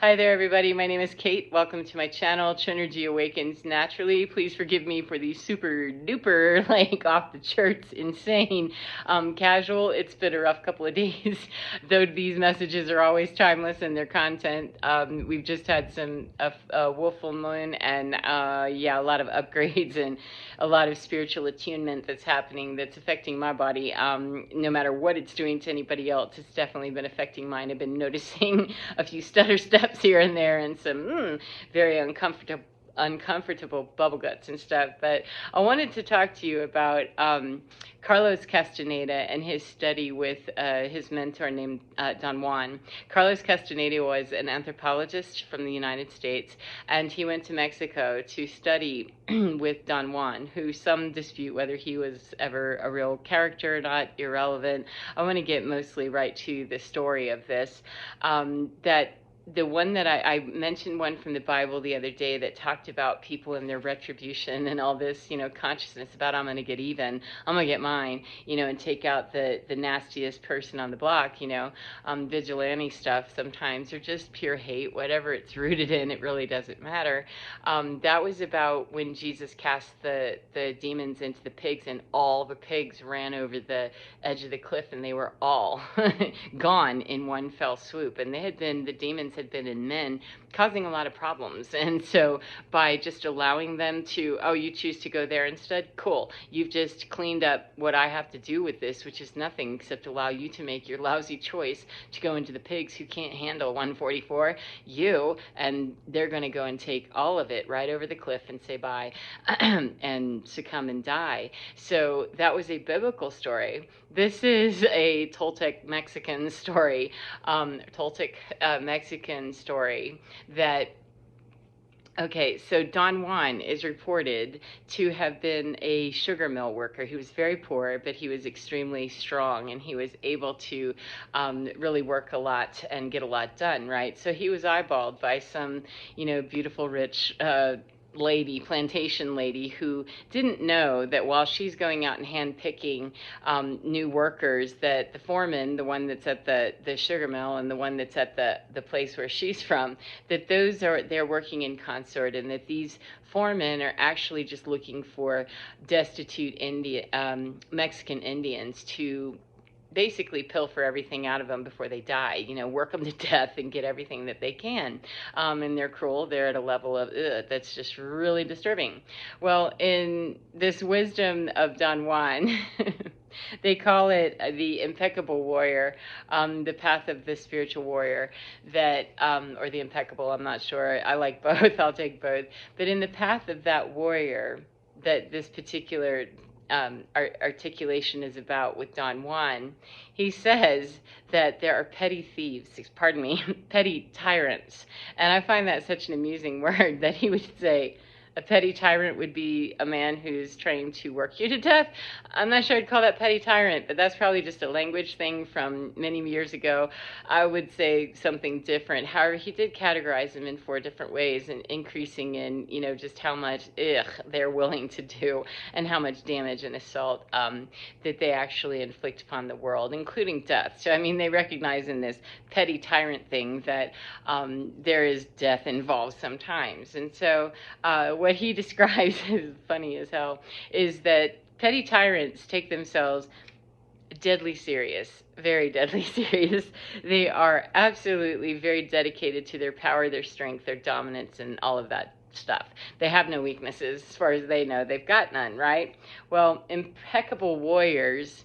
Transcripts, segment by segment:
Hi there, everybody. My name is Kate. Welcome to my channel, Trinergy Awakens Naturally. Please forgive me for the super duper, off the charts, insane, casual. It's been a rough couple of days, though these messages are always timeless in their content. We've just had a wolf full moon and, yeah, a lot of upgrades and a lot of spiritual attunement that's happening that's affecting my body. No matter what it's doing to anybody else, it's definitely been affecting mine. I've been noticing a few stutter steps here and there and some very uncomfortable bubble guts and stuff. But I wanted to talk to you about Carlos Castaneda and his study with his mentor named Don Juan. Carlos Castaneda was an anthropologist from the United States, and he went to Mexico to study with Don Juan, who some dispute whether he was ever a real character or not. Irrelevant. I want to get mostly right to the story of this. That the one that I mentioned one from the Bible the other day that talked about people and their retribution and all this, consciousness about I'm going to get even, I'm going to get mine, and take out the nastiest person on the block, vigilante stuff sometimes, or just pure hate, whatever it's rooted in, it really doesn't matter. That was about when Jesus cast the demons into the pigs, and all the pigs ran over the edge of the cliff, and they were all gone in one fell swoop. And the demons had been in men, causing a lot of problems. And so by just allowing them to, oh, you choose to go there instead? Cool. You've just cleaned up what I have to do with this, which is nothing except allow you to make your lousy choice to go into the pigs who can't handle 144, and they're going to go and take all of it right over the cliff and say bye and succumb and die. So that was a biblical story. This is a Toltec Mexican story, Mexican story that, okay, so Don Juan is reported to have been a sugar mill worker. He was very poor, but he was extremely strong, and he was able to really work a lot and get a lot done, right? So he was eyeballed by some, beautiful, rich plantation lady, who didn't know that while she's going out and hand-picking new workers, that the foreman, the one that's at the sugar mill and the one that's at the place where she's from, that they're working in concert, and that these foremen are actually just looking for destitute Mexican Indians to basically pilfer everything out of them before they die, work them to death and get everything that they can. And they're cruel. They're at a level of, that's just really disturbing. Well, in this wisdom of Don Juan, they call it the Impeccable Warrior, the path of the spiritual warrior, that, or the Impeccable, I'm not sure. I like both. I'll take both. But in the path of that warrior, that this particular articulation is about with Don Juan, he says that there are petty thieves, petty tyrants. And I find that such an amusing word, that he would say a petty tyrant would be a man who's trying to work you to death. I'm not sure I'd call that petty tyrant, but that's probably just a language thing from many years ago. I would say something different. However, he did categorize them in 4 different ways, and increasing in, just how much they're willing to do and how much damage and assault that they actually inflict upon the world, including death. So, they recognize in this petty tyrant thing that there is death involved sometimes. And so what he describes, is funny as hell, is that petty tyrants take themselves deadly serious, very deadly serious. They are absolutely very dedicated to their power, their strength, their dominance, and all of that stuff. They have no weaknesses. As far as they know, they've got none, right? Well, impeccable warriors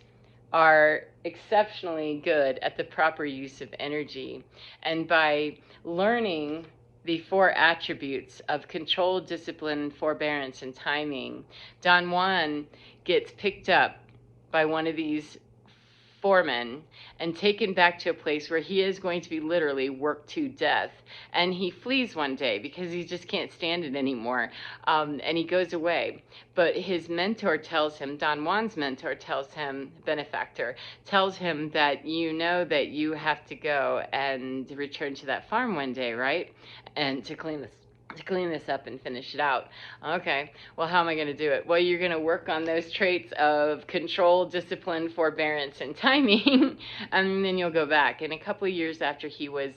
are exceptionally good at the proper use of energy. And by learning the 4 attributes of control, discipline, forbearance, and timing, Don Juan gets picked up by one of these foremen and taken back to a place where he is going to be literally worked to death. And he flees one day because he just can't stand it anymore. And he goes away. But his mentor tells him, Don Juan's mentor tells him, benefactor, tells him that that you have to go and return to that farm one day, right? And to clean to clean this up and finish it out. Okay, well, how am I going to do it? Well, you're going to work on those traits of control, discipline, forbearance, and timing, and then you'll go back. And a couple of years after he was,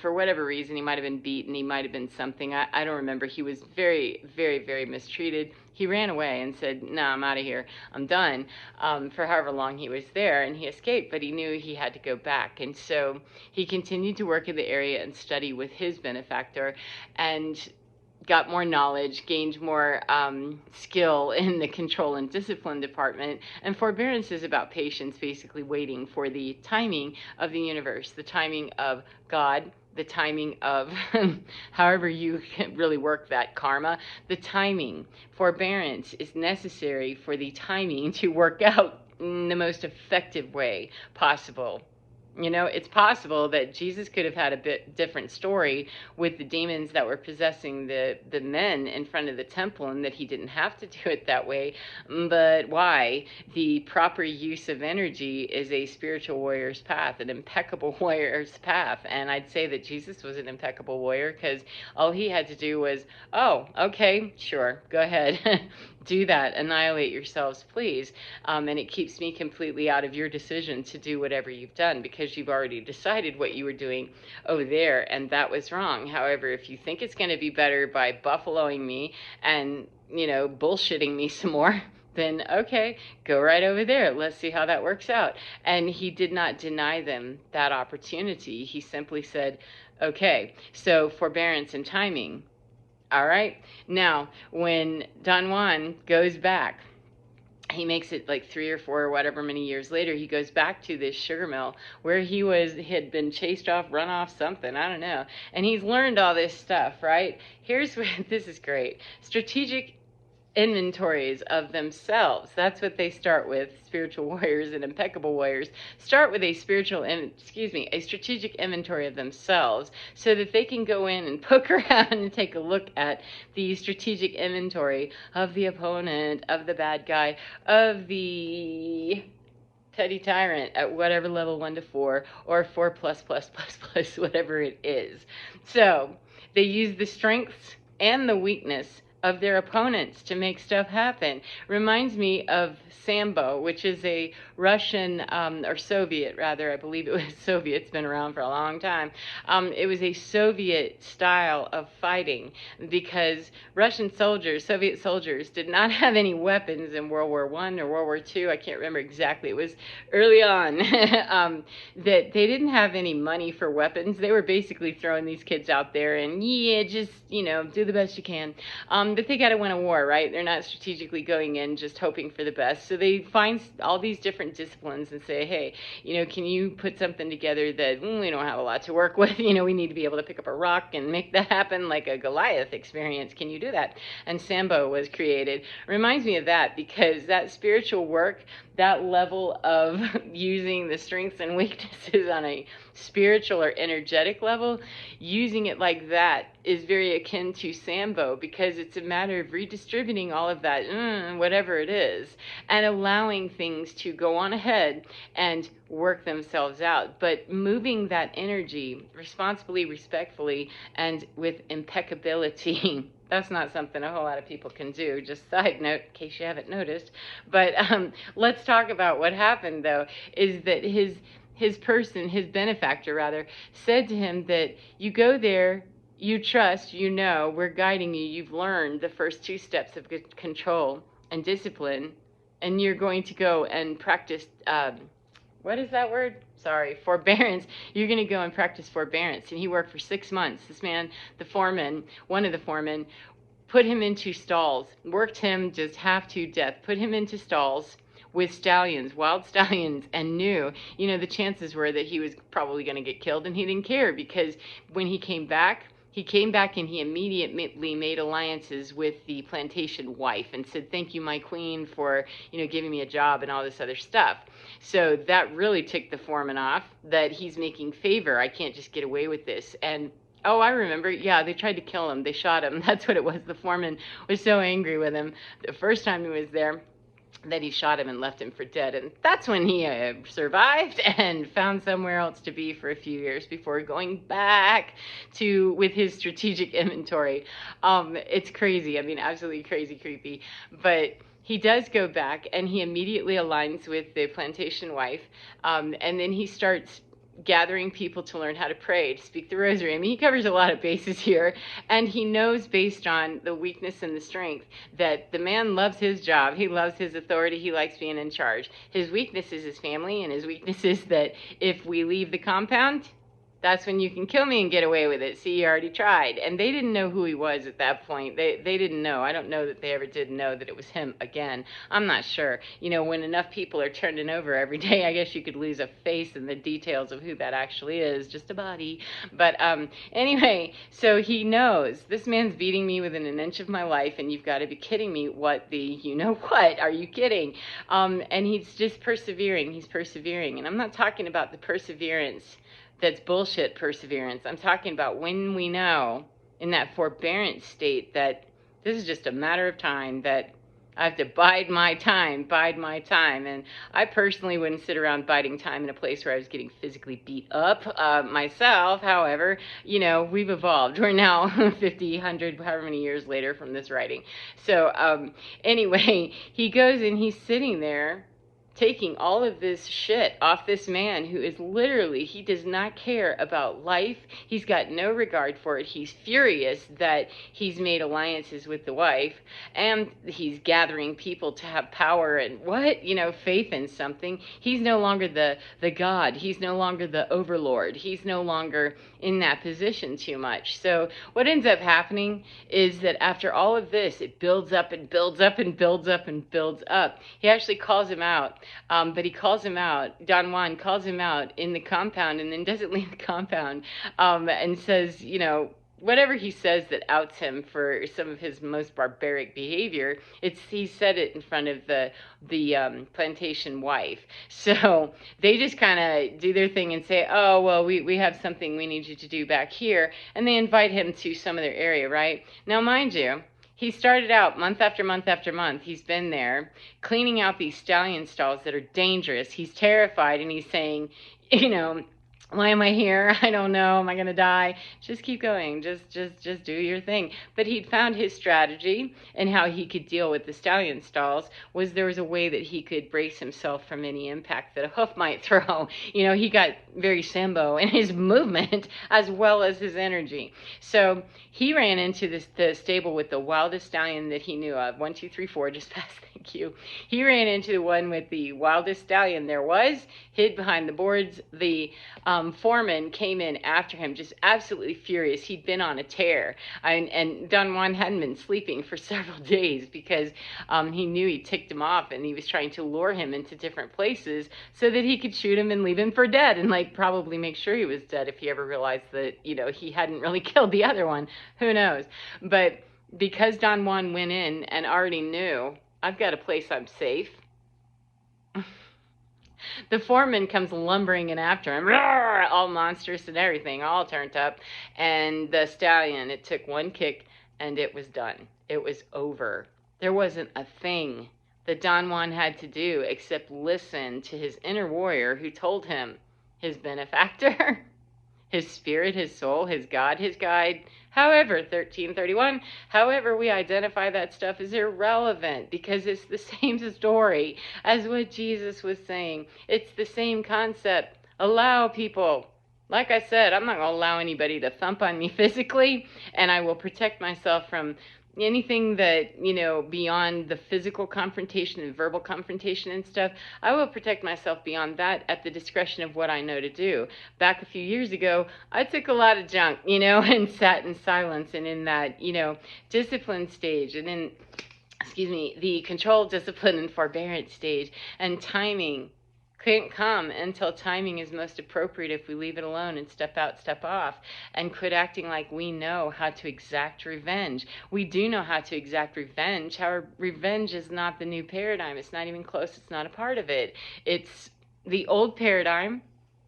for whatever reason, he might have been beaten, he might have been something, I don't remember. He was very, very, very mistreated. He ran away and said, no, I'm out of here. I'm done, for however long he was there. And he escaped, but he knew he had to go back. And so he continued to work in the area and study with his benefactor, and got more knowledge, gained more skill in the control and discipline department. And forbearance is about patience, basically waiting for the timing of the universe, the timing of God, the timing of however you can really work that karma, the timing. Forbearance is necessary for the timing to work out in the most effective way possible. You know, it's possible that Jesus could have had a bit different story with the demons that were possessing the men in front of the temple, and that he didn't have to do it that way. But why? The proper use of energy is a spiritual warrior's path, an impeccable warrior's path. And I'd say that Jesus was an impeccable warrior, because all he had to do was, oh, okay, sure, go ahead. Do that. Annihilate yourselves, please. And it keeps me completely out of your decision to do whatever you've done, because you've already decided what you were doing over there, and that was wrong. However, if you think it's going to be better by buffaloing me and, you know, bullshitting me some more, then okay, go right over there. Let's see how that works out. And he did not deny them that opportunity. He simply said, okay, so forbearance and timing. All right. Now, when Don Juan goes back, he makes it like 3 or 4 or whatever many years later, he goes back to this sugar mill where he had been chased off, run off, something, I don't know. And he's learned all this stuff, right? Here's what, this is great. Strategic inventories of themselves. That's what they start with. Spiritual warriors and impeccable warriors start with a strategic inventory of themselves, so that they can go in and poke around and take a look at the strategic inventory of the opponent, of the bad guy, of the petty tyrant at whatever level 1 to 4 or 4 plus plus plus plus, whatever it is. So they use the strengths and the weakness of their opponents to make stuff happen. Reminds me of Sambo, which is a Russian, or Soviet rather, I believe it was Soviet, it's been around for a long time. It was a Soviet style of fighting, because Russian soldiers, Soviet soldiers, did not have any weapons in World War I or World War II, I can't remember exactly, it was early on, that they didn't have any money for weapons. They were basically throwing these kids out there and, yeah, just, you know, do the best you can. But they got to win a war, right? They're not strategically going in just hoping for the best. So they find all these different disciplines and say, hey, you know, can you put something together that we don't have a lot to work with? You know, we need to be able to pick up a rock and make that happen, like a Goliath experience. Can you do that? And Sambo was created. Reminds me of that, because that spiritual work, that level of using the strengths and weaknesses on a spiritual or energetic level, using it like that is very akin to Sambo, because it's a matter of redistributing all of that, whatever it is, and allowing things to go on ahead and work themselves out, but moving that energy responsibly, respectfully, and with impeccability. That's not something a whole lot of people can do, just side note in case you haven't noticed. But let's talk about what happened, though, is that his benefactor rather, said to him that you go there, you trust, you know, we're guiding you, you've learned the first 2 steps of control and discipline, and you're going to go and practice, what is that word? Sorry, forbearance. You're going to go and practice forbearance. And he worked for 6 months. This man, the foreman, one of the foremen, put him into stalls, worked him just half to death, put him into stalls with stallions, wild stallions, and knew, you know, the chances were that he was probably going to get killed, and he didn't care, because when he came back and he immediately made alliances with the plantation wife and said, thank you, my queen, for, you know, giving me a job and all this other stuff. So that really ticked the foreman off, that he's making favor. I can't just get away with this. And oh, I remember. Yeah, they tried to kill him. They shot him. That's what it was. The foreman was so angry with him the first time he was there. that he shot him and left him for dead. And that's when he survived and found somewhere else to be for a few years before going back to with his strategic inventory. It's crazy. I mean, absolutely crazy, creepy. But he does go back, and he immediately aligns with the plantation wife, and then he starts gathering people to learn how to pray, to speak the rosary. I mean, he covers a lot of bases here, and he knows based on the weakness and the strength that the man loves his job. He loves his authority. He likes being in charge. His weakness is his family, and his weakness is that if we leave the compound, that's when you can kill me and get away with it. See, you already tried. And they didn't know who he was at that point. They didn't know. I don't know that they ever did know that it was him again. I'm not sure. You know, when enough people are turning over every day, I guess you could lose a face and the details of who that actually is. Just a body. But anyway, so he knows this man's beating me within an inch of my life, and you've got to be kidding me. What the, you know what? Are you kidding? And he's just persevering. He's persevering. And I'm not talking about the perseverance that's bullshit perseverance. I'm talking about when we know in that forbearance state that this is just a matter of time, that I have to bide my time. And I personally wouldn't sit around biding time in a place where I was getting physically beat up myself. However, you know, we've evolved. We're now 50, 100, however many years later from this writing. So anyway, he goes and he's sitting there taking all of this shit off this man who is literally, he does not care about life. He's got no regard for it. He's furious that he's made alliances with the wife, and he's gathering people to have power and what, you know, faith in something. He's no longer the God. He's no longer the overlord. He's no longer in that position too much. So what ends up happening is that after all of this, it builds up and builds up and builds up and builds up. He actually calls him out. But he calls him out, Don Juan calls him out in the compound, and then doesn't leave the compound, and says, you know, whatever he says that outs him for some of his most barbaric behavior, he said it in front of the plantation wife. So they just kind of do their thing and say, oh, well, we have something we need you to do back here, and they invite him to some of their area, right? Now, mind you, he started out month after month after month. He's been there cleaning out these stallion stalls that are dangerous. He's terrified, and he's saying, you know, why am I here? I don't know. Am I going to die? Just keep going. Just do your thing. But he'd found his strategy, and how he could deal with the stallion stalls was there was a way that he could brace himself from any impact that a hoof might throw. You know, he got very Sambo in his movement as well as his energy. So he ran into the stable with the wildest stallion that he knew of. 1, 2, 3, 4, just past, thank you. He ran into the one with the wildest stallion there was, hid behind the boards. The foreman came in after him, just absolutely furious. He'd been on a tear, and Don Juan hadn't been sleeping for several days because he knew he ticked him off, and he was trying to lure him into different places so that he could shoot him and leave him for dead, and like probably make sure he was dead if he ever realized that, you know, he hadn't really killed the other one. Who knows? But because Don Juan went in and already knew, I've got a place I'm safe, the foreman comes lumbering in after him, all monstrous and everything, all turned up. And the stallion, it took one kick, and it was done. It was over. There wasn't a thing that Don Juan had to do except listen to his inner warrior who told him, his benefactor, his spirit, his soul, his God, his guide. However, 1331, however we identify that stuff is irrelevant because it's the same story as what Jesus was saying. It's the same concept. Allow people. Like I said, I'm not going to allow anybody to thump on me physically, and I will protect myself from anything that, you know, beyond the physical confrontation and verbal confrontation and stuff. I will protect myself beyond that at the discretion of what I know to do. Back a few years ago, I took a lot of junk, you know, and sat in silence and in that, you know, discipline stage, and in, the control, discipline, and forbearance stage. And timing couldn't come until timing is most appropriate if we leave it alone and step out, step off, and quit acting like we know how to exact revenge. We do know how to exact revenge. However, revenge is not the new paradigm. It's not even close. It's not a part of it. It's the old paradigm.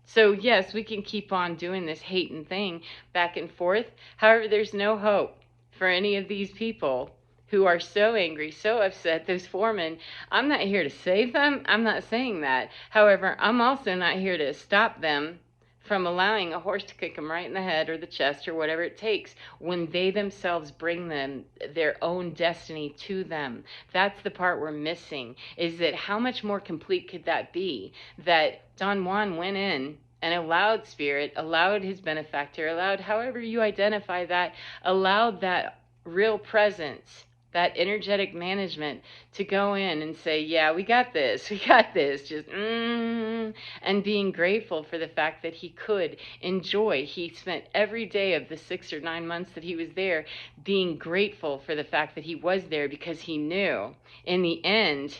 So yes, we can keep on doing this hating thing back and forth. However, there's no hope for any of these people who are so angry, so upset, those foremen, I'm not here to save them. I'm not saying that. However, I'm also not here to stop them from allowing a horse to kick them right in the head or the chest or whatever it takes when they themselves bring them their own destiny to them. That's the part we're missing, is that how much more complete could that be? That Don Juan went in and allowed spirit, allowed his benefactor, allowed however you identify that, allowed that real presence, that energetic management to go in and say, yeah, we got this, just and being grateful for the fact that he could enjoy. He spent every day of the 6 or 9 months that he was there being grateful for the fact that he was there, because he knew in the end,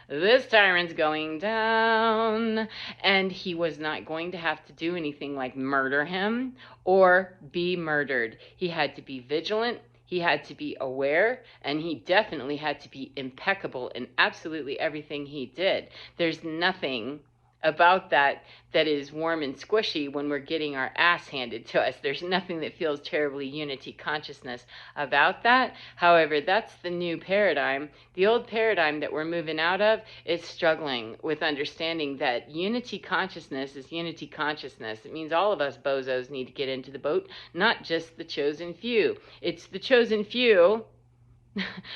this tyrant's going down, and he was not going to have to do anything like murder him or be murdered. He had to be vigilant, he had to be aware, and he definitely had to be impeccable in absolutely everything he did. There's nothing about that that is warm and squishy when we're getting our ass handed to us. There's nothing that feels terribly unity consciousness about that. However, that's the new paradigm. The old paradigm that we're moving out of is struggling with understanding that unity consciousness is unity consciousness. It means all of us bozos need to get into the boat, not just the chosen few. It's the chosen few,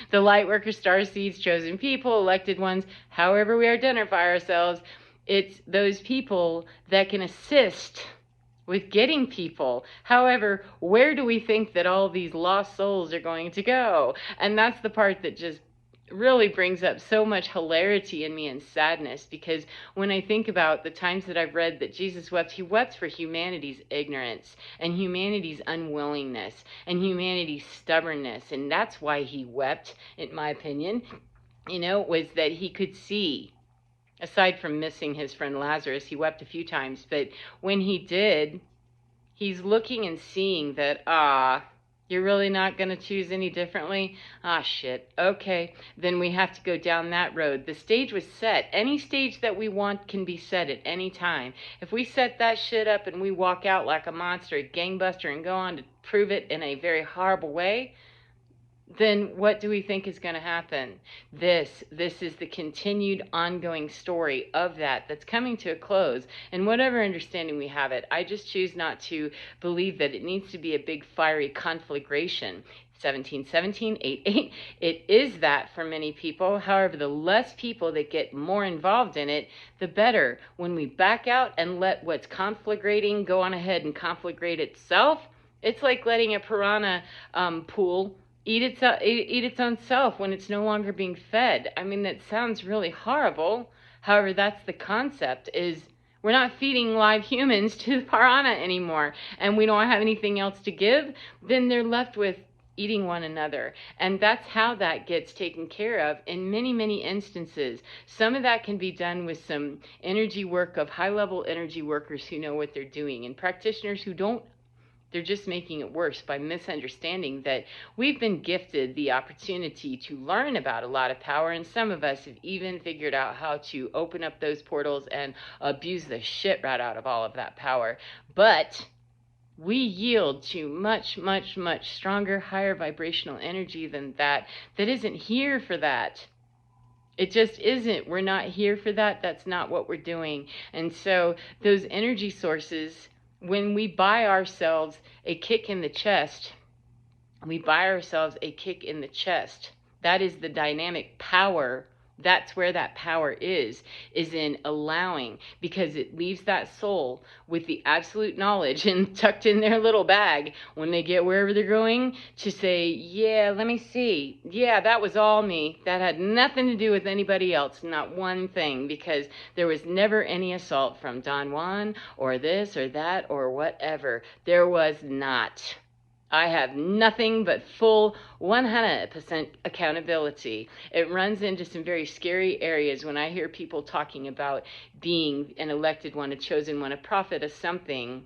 the light workers, star seeds, chosen people, elected ones, however we identify ourselves. It's those people that can assist with getting people. However, where do we think that all these lost souls are going to go? And that's the part that just really brings up so much hilarity in me and sadness, because when I think about the times that I've read that Jesus wept, he wept for humanity's ignorance and humanity's unwillingness and humanity's stubbornness. And that's why he wept, in my opinion, was that he could see. Aside from missing his friend Lazarus, he wept a few times, but when he did, he's looking and seeing that, you're really not going to choose any differently? Shit. Okay, then we have to go down that road. The stage was set. Any stage that we want can be set at any time. If we set that shit up and we walk out like a monster, a gangbuster, and go on to prove it in a very horrible way, then what do we think is going to happen? This is the continued ongoing story of that's coming to a close. And whatever understanding we have it, I just choose not to believe that it needs to be a big fiery conflagration. 1717, 88, it is that for many people. However, the less people that get more involved in it, the better. When we back out and let what's conflagrating go on ahead and conflagrate itself, it's like letting a piranha pool eat its own self when it's no longer being fed. I mean, that sounds really horrible. However, that's the concept, is we're not feeding live humans to the piranha anymore, and we don't have anything else to give. Then they're left with eating one another. And that's how that gets taken care of in many, many instances. Some of that can be done with some energy work of high-level energy workers who know what they're doing, and practitioners who don't. They're just making it worse by misunderstanding that we've been gifted the opportunity to learn about a lot of power, and some of us have even figured out how to open up those portals and abuse the shit right out of all of that power. But we yield to much, much, much stronger, higher vibrational energy than that isn't here for that. It just isn't. We're not here for that. That's not what we're doing. And so those energy sources, when we buy ourselves a kick in the chest, that is the dynamic power. That's where that power is in allowing, because it leaves that soul with the absolute knowledge and tucked in their little bag when they get wherever they're going to say, yeah, let me see. Yeah, that was all me. That had nothing to do with anybody else, not one thing, because there was never any assault from Don Juan or this or that or whatever. There was not. I have nothing but full 100% accountability. It runs into some very scary areas when I hear people talking about being an elected one, a chosen one, a prophet of something,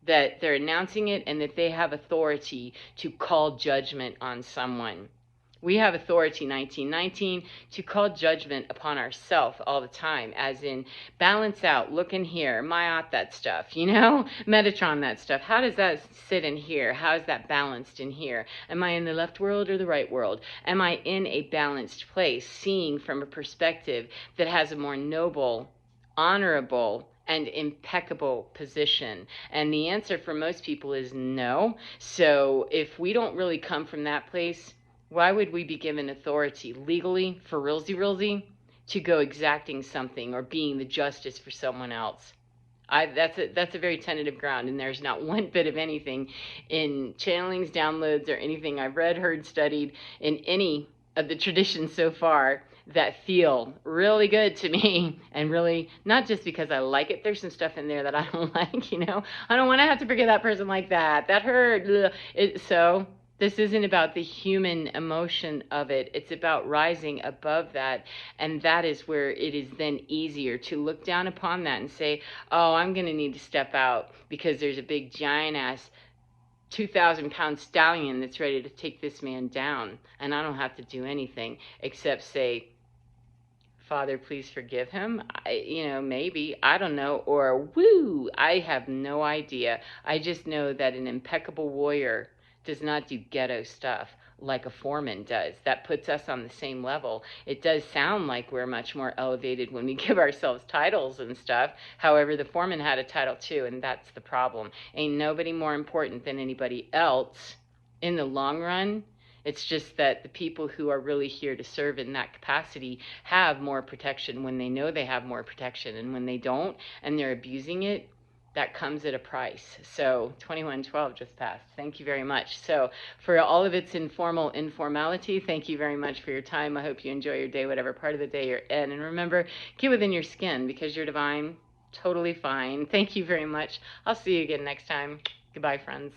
that they're announcing it and that they have authority to call judgment on someone. We have authority, 1919, to call judgment upon ourselves all the time, as in balance out, look in here, Mayat that stuff, Metatron that stuff. How does that sit in here? How is that balanced in here? Am I in the left world or the right world? Am I in a balanced place, seeing from a perspective that has a more noble, honorable, and impeccable position? And the answer for most people is no. So if we don't really come from that place, why would we be given authority legally for realsy to go exacting something or being the justice for someone else? That's a very tentative ground, and there's not one bit of anything in channelings, downloads, or anything I've read, heard, studied in any of the traditions so far that feel really good to me, and really not just because I like it. There's some stuff in there that I don't like. I don't want to have to forgive that person like that. That hurt. So this isn't about the human emotion of it. It's about rising above that. And that is where it is then easier to look down upon that and say, oh, I'm going to need to step out because there's a big giant ass 2,000-pound stallion that's ready to take this man down. And I don't have to do anything except say, Father, please forgive him. Maybe, I don't know. Or, woo, I have no idea. I just know that an impeccable warrior does not do ghetto stuff like a foreman does. That puts us on the same level. It does sound like we're much more elevated when we give ourselves titles and stuff. However, the foreman had a title too, and that's the problem. Ain't nobody more important than anybody else in the long run. It's just that the people who are really here to serve in that capacity have more protection when they know they have more protection. And when they don't and they're abusing it, that comes at a price. So 2112 just passed. Thank you very much. So for all of its informality, thank you very much for your time. I hope you enjoy your day, whatever part of the day you're in. And remember, get within your skin because you're divine. Totally fine. Thank you very much. I'll see you again next time. Goodbye, friends.